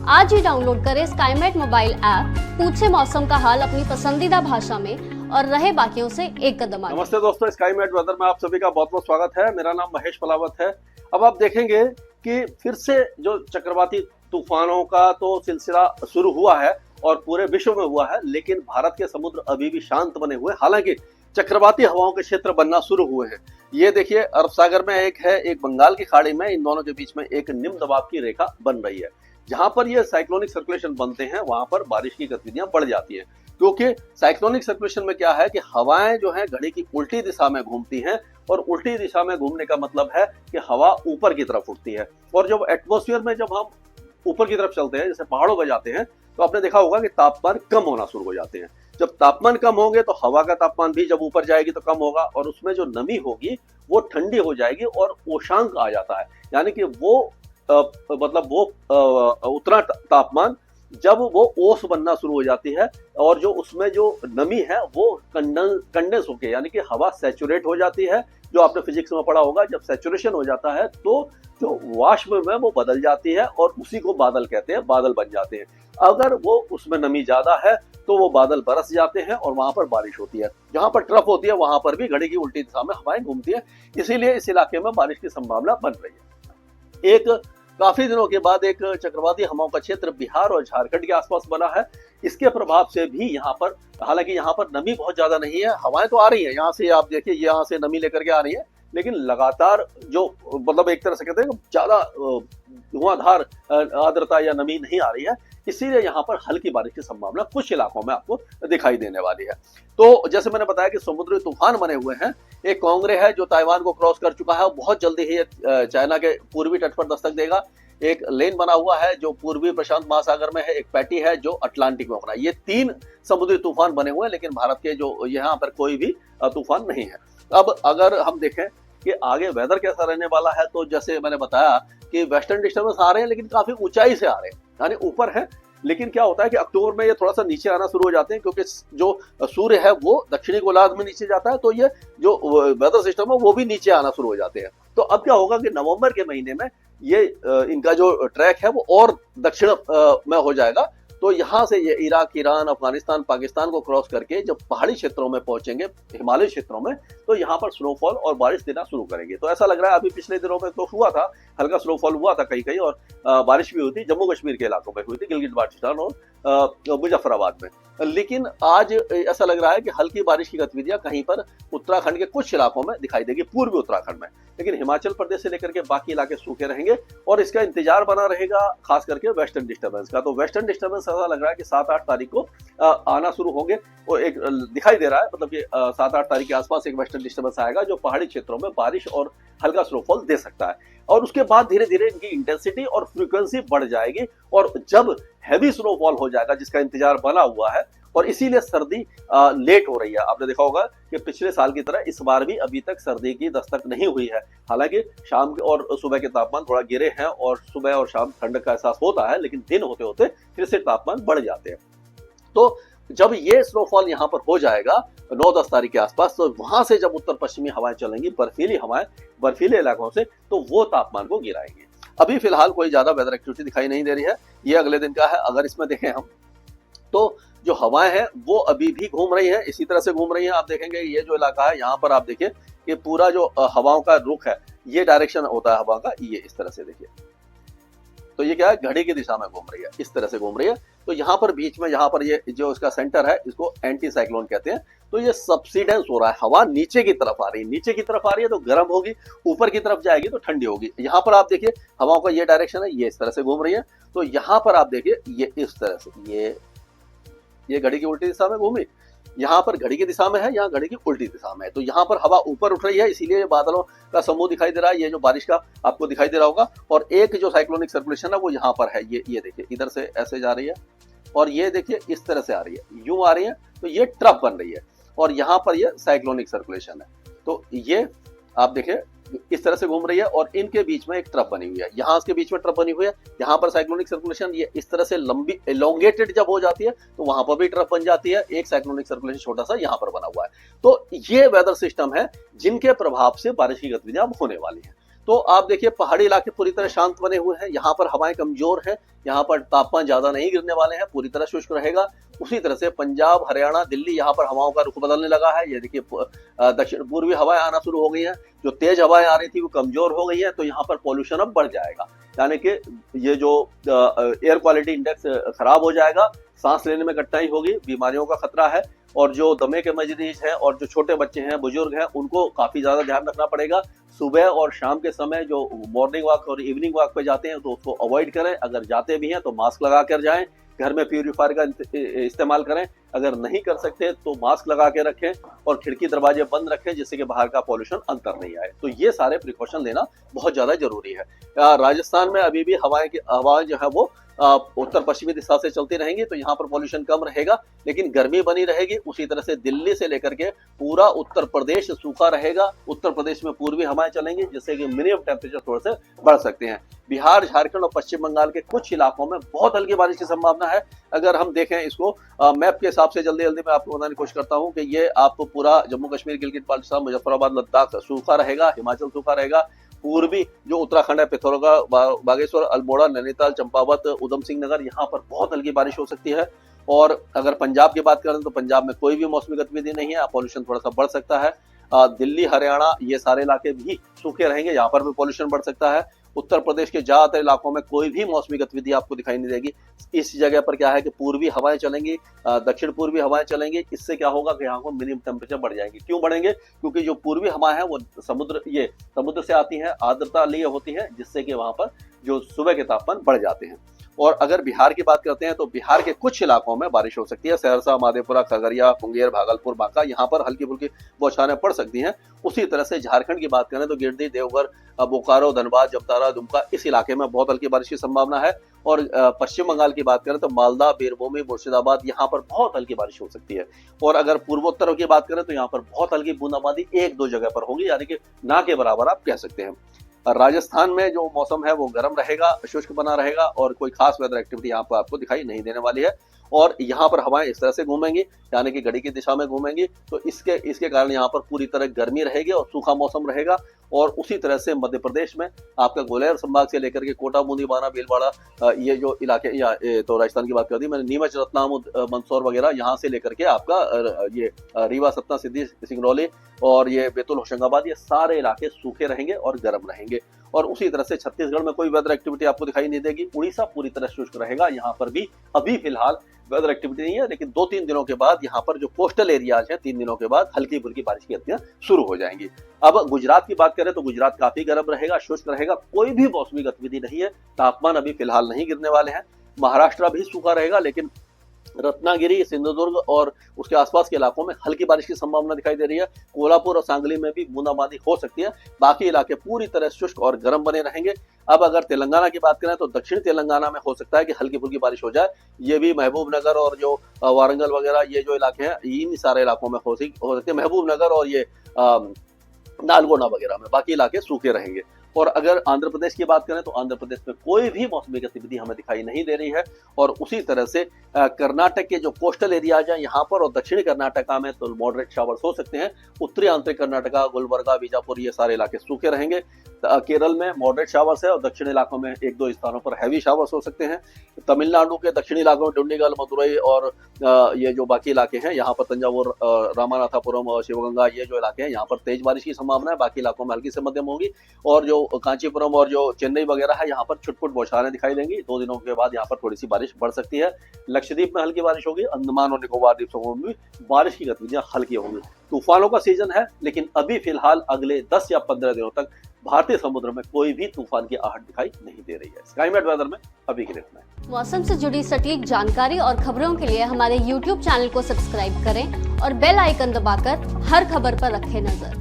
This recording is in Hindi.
आज ही डाउनलोड करें स्काईमेट मोबाइल ऐप, पूछे मौसम का हाल अपनी पसंदीदा भाषा में और रहे बाकियों से एक कदम आगे। नमस्ते दोस्तों, स्काईमेट वेदर में आप सभी का बहुत बहुत स्वागत है। मेरा नाम महेश पलावत है। अब आप देखेंगे कि फिर से जो चक्रवाती तूफानों का तो सिलसिला शुरू हुआ है और पूरे विश्व में हुआ है, लेकिन भारत के समुद्र अभी भी शांत बने हुए। हालांकि चक्रवाती हवाओं के क्षेत्र बनना शुरू हुए हैं। ये देखिए, अरब सागर में एक है, एक बंगाल की खाड़ी में, इन दोनों के बीच में एक निम्न दबाव की रेखा बन रही है। जहां पर ये साइक्लोनिक सर्कुलेशन बनते हैं वहां पर बारिश की गतिविधियां बढ़ जाती हैं, क्योंकि साइक्लोनिक सर्कुलेशन में क्या है कि हवाएं जो है घड़ी की उल्टी दिशा में घूमती हैं, और उल्टी दिशा में घूमने का मतलब है कि हवा ऊपर की तरफ उठती है। और जब एटमॉस्फेयर में जब हम ऊपर की तरफ चलते हैं, जैसे पहाड़ों पर जाते हैं, तो आपने देखा होगा कि तापमान कम होना शुरू हो जाते हैं। जब तापमान कम होंगे तो हवा का तापमान भी जब ऊपर जाएगी तो कम होगा, और उसमें जो नमी होगी वो ठंडी हो जाएगी और ओशांक आ जाता है। यानी कि वो उतना तापमान जब वो ओस बनना शुरू हो जाती है, और जो उसमें जो नमी है वो कंडेंस होके, यानी कि हवा सैचुरेट हो जाती है। जो आपने फिजिक्स में पढ़ा होगा, जब सैचुरेशन हो जाता है तो जो वाष्प में वो बदल जाती है और उसी को बादल कहते हैं, बादल बन जाते हैं। अगर वो उसमें नमी ज्यादा है तो वो बादल बरस जाते हैं और वहां पर बारिश होती है। जहां पर ट्रफ होती है वहां पर भी घड़ी की उल्टी दिशा में हवाएं घूमती है, इसीलिए इस इलाके में बारिश की संभावना बन रही है। एक काफी दिनों के बाद एक चक्रवाती हवाओं का क्षेत्र बिहार और झारखंड के आसपास बना है। इसके प्रभाव से भी यहाँ पर, हालांकि यहाँ पर नमी बहुत ज्यादा नहीं है, हवाएं तो आ रही है, यहाँ से आप देखिए, यहाँ से नमी लेकर के आ रही है, लेकिन लगातार जो एक तरह से कहते हैं ज्यादा धुआंधार आर्द्रता या नमी नहीं आ रही है, इसीलिए यहाँ पर हल्की बारिश की संभावना कुछ इलाकों में आपको दिखाई देने वाली है। तो जैसे मैंने बताया कि समुद्री तूफान बने हुए हैं। एक कोंगरे है जो ताइवान को क्रॉस कर चुका है, और बहुत जल्दी ही चाइना के पूर्वी तट पर दस्तक देगा। एक लेन बना हुआ है जो पूर्वी प्रशांत महासागर में है, एक पैटी है जो अटलांटिक में बना। ये 3 समुद्री तूफान बने हुए हैं, लेकिन भारत के जो यहाँ पर कोई भी तूफान नहीं है। अब अगर हम देखें कि आगे वेदर कैसा रहने वाला है, तो जैसे मैंने बताया कि वेस्टर्न डिस्टर्बेंस आ रहे हैं, लेकिन काफी ऊंचाई से आ रहे हैं, यानी ऊपर है। लेकिन क्या होता है कि अक्टूबर में ये थोड़ा सा नीचे आना शुरू हो जाते हैं, क्योंकि जो सूर्य है वो दक्षिणी गोलार्ध में नीचे जाता है, तो ये जो वेदर सिस्टम है वो भी नीचे आना शुरू हो जाते हैं। तो अब क्या होगा कि नवंबर के महीने में ये इनका जो ट्रैक है वो और दक्षिण में हो जाएगा। तो यहाँ से ये इराक, ईरान, अफगानिस्तान, पाकिस्तान को क्रॉस करके जब पहाड़ी क्षेत्रों में पहुंचेंगे, हिमालय क्षेत्रों में, तो यहाँ पर स्नोफॉल और बारिश देना शुरू करेंगे। तो ऐसा लग रहा है, अभी पिछले दिनों में तो हुआ था, हल्का स्नोफॉल हुआ था कहीं कहीं, और बारिश भी हुई थी, जम्मू कश्मीर के इलाकों में हुई थी, गिलगित बाल्टिस्तान और मुजफ्फराबाद में। लेकिन आज ऐसा लग रहा है कि हल्की बारिश की गतिविधियां कहीं पर उत्तराखंड के कुछ इलाकों में दिखाई देगी, पूर्वी उत्तराखंड में, लेकिन हिमाचल प्रदेश से लेकर के बाकी इलाके सूखे रहेंगे, और इसका इंतजार बना रहेगा खास करके वेस्टर्न डिस्टर्बेंस का। तो वेस्टर्न डिस्टर्बेंस ऐसा लग रहा है कि 7-8 तारीख को आना शुरू होंगे, और एक दिखाई दे रहा है, मतलब कि 7-8 तारीख के आसपास एक वेस्टर्न डिस्टर्बेंस आएगा जो पहाड़ी क्षेत्रों में बारिश और हल्का स्नोफॉल दे सकता है। और उसके बाद धीरे धीरे इनकी इंटेंसिटी और फ्रीक्वेंसी बढ़ जाएगी, और जब हैवी स्नोफॉल हो जाएगा जिसका इंतजार बना हुआ है, और इसीलिए सर्दी लेट हो रही है। आपने देखा होगा कि पिछले साल की तरह इस बार भी अभी तक सर्दी की दस्तक नहीं हुई है। हालांकि शाम और सुबह के तापमान थोड़ा गिरे हैं, और सुबह और शाम ठंडक का एहसास होता है, लेकिन दिन होते होते फिर से तापमान बढ़ जाते हैं। तो जब ये स्नोफॉल यहाँ पर हो जाएगा 9-10 तारीख के आसपास, तो वहां से जब उत्तर पश्चिमी हवाएं चलेंगी, बर्फीली हवाएं बर्फीले इलाकों से, तो वो तापमान को गिराएंगे। अभी फिलहाल कोई ज्यादा वेदर एक्टिविटी दिखाई नहीं दे रही है, ये अगले दिन का है। अगर इसमें देखें हम, तो जो हवाएं हैं वो अभी भी घूम रही हैं, इसी तरह से घूम रही हैं। आप देखेंगे ये जो इलाका है, यहाँ पर आप देखिए कि पूरा जो हवाओं का रुख है, ये डायरेक्शन होता है हवा का, ये इस तरह से देखिए, तो ये क्या है, घड़ी की दिशा में घूम रही है, इस तरह से घूम रही है। तो यहाँ पर बीच में, यहाँ पर ये जो इसका सेंटर है, इसको एंटी साइक्लोन कहते हैं। तो ये सबसिडेंस हो रहा है, हवा नीचे की तरफ आ रही है, नीचे की तरफ आ रही है तो गर्म होगी, ऊपर की तरफ जाएगी तो ठंडी होगी। यहाँ पर आप देखिए हवाओं का ये डायरेक्शन है, ये इस तरह से घूम रही है। तो यहाँ पर आप देखिए ये इस तरह से, ये घड़ी की उल्टी दिशा में घूमी, यहाँ पर घड़ी की दिशा में है, यहाँ घड़ी की उल्टी दिशा में है। तो यहाँ पर हवा ऊपर उठ रही है, इसीलिए ये बादलों का समूह दिखाई दे रहा है, ये जो बारिश का आपको दिखाई दे रहा होगा। और एक जो साइक्लोनिक सर्कुलेशन है वो यहाँ पर है, ये देखिए, इधर से ऐसे जा रही है, और ये देखिए इस तरह से आ रही है, यूं आ रही है, तो ये ट्रफ बन रही है, और यहाँ पर ये साइक्लोनिक सर्कुलेशन है। तो ये आप देखिए इस तरह से घूम रही है, और इनके बीच में एक ट्रफ बनी हुई है, यहाँ इसके बीच में ट्रफ बनी हुई है। यहाँ पर साइक्लोनिक सर्कुलेशन ये इस तरह से लंबी एलोंगेटेड जब हो जाती है, तो वहां पर भी ट्रफ बन जाती है। एक साइक्लोनिक सर्कुलेशन छोटा सा यहाँ पर बना हुआ है। तो ये वेदर सिस्टम है जिनके प्रभाव से बारिश की गतिविधियां होने वाली है। तो आप देखिए पहाड़ी इलाके पूरी तरह शांत बने हुए हैं, यहाँ पर हवाएं कमजोर हैं, यहाँ पर तापमान ज्यादा नहीं गिरने वाले हैं, पूरी तरह शुष्क रहेगा। उसी तरह से पंजाब, हरियाणा, दिल्ली, यहाँ पर हवाओं का रुख बदलने लगा है। ये देखिए दक्षिण पूर्वी हवाएं आना शुरू हो गई हैं, जो तेज हवाएं आ रही थी वो कमजोर हो गई है, तो यहाँ पर पॉल्यूशन अब बढ़ जाएगा, यानी कि ये जो एयर क्वालिटी इंडेक्स खराब हो जाएगा, सांस लेने में कठिनाई होगी, बीमारियों का खतरा है। और जो दमे के मरीज हैं और जो छोटे बच्चे हैं, बुजुर्ग हैं, उनको काफी ज्यादा ध्यान रखना पड़ेगा। सुबह और शाम के समय जो मॉर्निंग वॉक और इवनिंग वॉक पे जाते हैं तो उसको अवॉइड करें। अगर जाते भी हैं तो मास्क लगा कर जाएं, घर में प्यूरीफायर का इस्तेमाल करें। अगर नहीं कर सकते तो मास्क लगा के रखें और खिड़की दरवाजे बंद रखें, जिससे कि बाहर का पॉल्यूशन अंदर नहीं आए। तो ये सारे प्रिकॉशन लेना बहुत ज्यादा जरूरी है। राजस्थान में अभी भी हवाएं जो है वो उत्तर पश्चिमी दिशा से चलती रहेंगी, तो यहाँ पर पॉल्यूशन कम रहेगा, लेकिन गर्मी बनी रहेगी। उसी तरह से दिल्ली से लेकर के पूरा उत्तर प्रदेश सूखा रहेगा। उत्तर प्रदेश में पूर्वी हवाएं चलेंगी, जिससे कि मिनिमम टेम्परेचर थोड़े से बढ़ सकते हैं। बिहार, झारखंड और पश्चिम बंगाल के कुछ इलाकों में बहुत हल्की बारिश की संभावना है। अगर हम देखें इसको मैप के हिसाब से, जल्दी मैं आपको बताने की कोशिश करता हूँ कि ये आपको पूरा जम्मू कश्मीर, गिलगित बाल्टिस्तान, मुजफ्फराबाद, लद्दाख सूखा रहेगा, हिमाचल सूखा रहेगा। पूर्वी जो उत्तराखंड है, पिथौरागढ़, बागेश्वर, अल्मोड़ा, नैनीताल, चंपावत, उधम सिंह नगर, यहाँ पर बहुत हल्की बारिश हो सकती है। और अगर पंजाब की बात करें तो पंजाब में कोई भी मौसमी गतिविधि नहीं है, पॉल्यूशन थोड़ा सा बढ़ सकता है। दिल्ली, हरियाणा, ये सारे इलाके भी सूखे रहेंगे, यहाँ पर भी पॉल्यूशन बढ़ सकता है। उत्तर प्रदेश के ज्यादातर इलाकों में कोई भी मौसमी गतिविधि आपको दिखाई नहीं देगी। इस जगह पर क्या है कि पूर्वी हवाएं चलेंगी, दक्षिण पूर्वी हवाएं चलेंगी। इससे क्या होगा कि यहाँ को मिनिमम टेम्परेचर बढ़ जाएंगे। क्यों बढ़ेंगे? क्योंकि जो पूर्वी हवाएं हैं वो समुद्र से आती हैं, आर्द्रता लिए होती है, जिससे कि वहां पर जो सुबह के तापमान बढ़ जाते हैं। और अगर बिहार की बात करते हैं तो बिहार के कुछ इलाकों में बारिश हो सकती है। सहरसा, मधेपुरा, खगड़िया, मुंगेर, भागलपुर, बांका, यहाँ पर हल्की फुल्की बौछारें पड़ सकती हैं। उसी तरह से झारखंड की बात करें तो गिरिडीह, देवघर, बोकारो, धनबाद, जमतारा, दुमका, इस इलाके में बहुत हल्की बारिश की संभावना है। और पश्चिम बंगाल की बात करें तो मालदा, बीरभूम, मुर्शिदाबाद, यहाँ पर बहुत हल्की बारिश हो सकती है। और अगर पूर्वोत्तर की बात करें तो यहाँ पर बहुत हल्की बूंदाबांदी 1-2 जगह पर होगी, यानी कि ना के बराबर आप कह सकते हैं। राजस्थान में जो मौसम है वो गर्म रहेगा, शुष्क बना रहेगा और कोई खास वेदर एक्टिविटी यहाँ पर आपको दिखाई नहीं देने वाली है। और यहाँ पर हवाएं इस तरह से घूमेंगी, यानी कि घड़ी की दिशा में घूमेंगी, तो इसके कारण यहाँ पर पूरी तरह गर्मी रहेगी और सूखा मौसम रहेगा। और उसी तरह से मध्य प्रदेश में आपका ग्वालियर संभाग से लेकर के कोटा, बूंदी, बाना, भीलवाड़ा, ये जो इलाके, या तो राजस्थान की बात कर दी मैंने, नीमच, रतलाम, मंदसौर वगैरह, यहाँ से लेकर के आपका ये रीवा, सतना, सिद्धि, सिंगरौली और ये बैतूल, होशंगाबाद, ये सारे इलाके सूखे रहेंगे और गर्म रहेंगे। और उसी तरह से छत्तीसगढ़ में कोई वेदर एक्टिविटी आपको दिखाई नहीं देगी। उड़ीसा पूरी तरह शुष्क रहेगा, यहाँ पर भी अभी फिलहाल वेदर एक्टिविटी नहीं है, लेकिन 2-3 दिनों के बाद यहाँ पर जो कोस्टल एरियाज हैं, 3 दिनों के बाद हल्की फुल्की बारिश की गतियां शुरू हो जाएंगी। अब गुजरात की बात करें तो गुजरात काफी गर्म रहेगा, शुष्क रहेगा, कोई भी मौसमी गतिविधि नहीं है, तापमान अभी फिलहाल नहीं गिरने वाले हैं। महाराष्ट्र भी सूखा रहेगा, लेकिन रत्नागिरी, सिंधुदुर्ग और उसके आसपास के इलाकों में हल्की बारिश की संभावना दिखाई दे रही है। कोल्हापुर और सांगली में भी बूंदाबांदी हो सकती है। बाकी इलाके पूरी तरह शुष्क और गर्म बने रहेंगे। अब अगर तेलंगाना की बात करें तो दक्षिण तेलंगाना में हो सकता है कि हल्की फुल्की बारिश हो जाए। ये भी महबूब नगर और जो वारंगल वगैरह, ये जो इलाके हैं, इन सारे इलाकों में हो सकती है। महबूब नगर और ये नालगोंडा वगैरह में, बाकी इलाके सूखे रहेंगे। और अगर आंध्र प्रदेश की बात करें तो आंध्र प्रदेश में कोई भी मौसमी गतिविधि हमें दिखाई नहीं दे रही है। और उसी तरह से कर्नाटक के जो कोस्टल एरियाज हैं यहाँ पर और दक्षिणी कर्नाटका में तो मॉडरेट शावर्स हो सकते हैं। उत्तरी आंतरिक कर्नाटका, गुलबर्गा, बीजापुर, ये सारे इलाके सूखे रहेंगे। केरल में मॉडरेट शावर्स है और दक्षिणी इलाकों में 1-2 स्थानों पर हैवी शावर्स हो सकते हैं। तमिलनाडु के दक्षिणी इलाकों में डुंडिगल, मदुरई और ये जो बाकी इलाके हैं, यहाँ पर तंजावुर, रामानाथापुरम और शिवगंगा, ये जो इलाके हैं, यहाँ पर तेज बारिश की संभावना है। बाकी इलाकों में हल्की से मध्यम होगी। और जो कांचीपुरम और जो चेन्नई वगैरह है, यहाँ पर छुटपुट बौछारें दिखाई देंगी। 2 दिनों के बाद यहाँ पर थोड़ी सी बारिश बढ़ सकती है। लक्षद्वीप में हल्की बारिश होगी। अंडमान और निकोबार द्वीप समूह में भी बारिश की गतिविधियां हल्की होंगी। तूफानों का सीजन है, लेकिन अभी फिलहाल अगले 10 या 15 दिनों तक भारतीय समुद्र में कोई भी तूफान की आहट दिखाई नहीं दे रही है। स्काईमेट वेदर में अभी के लिए इतना है। मौसम से जुड़ी सटीक जानकारी और खबरों के लिए हमारे YouTube चैनल को सब्सक्राइब करें और बेल आइकन दबाकर हर खबर पर रखें नजर।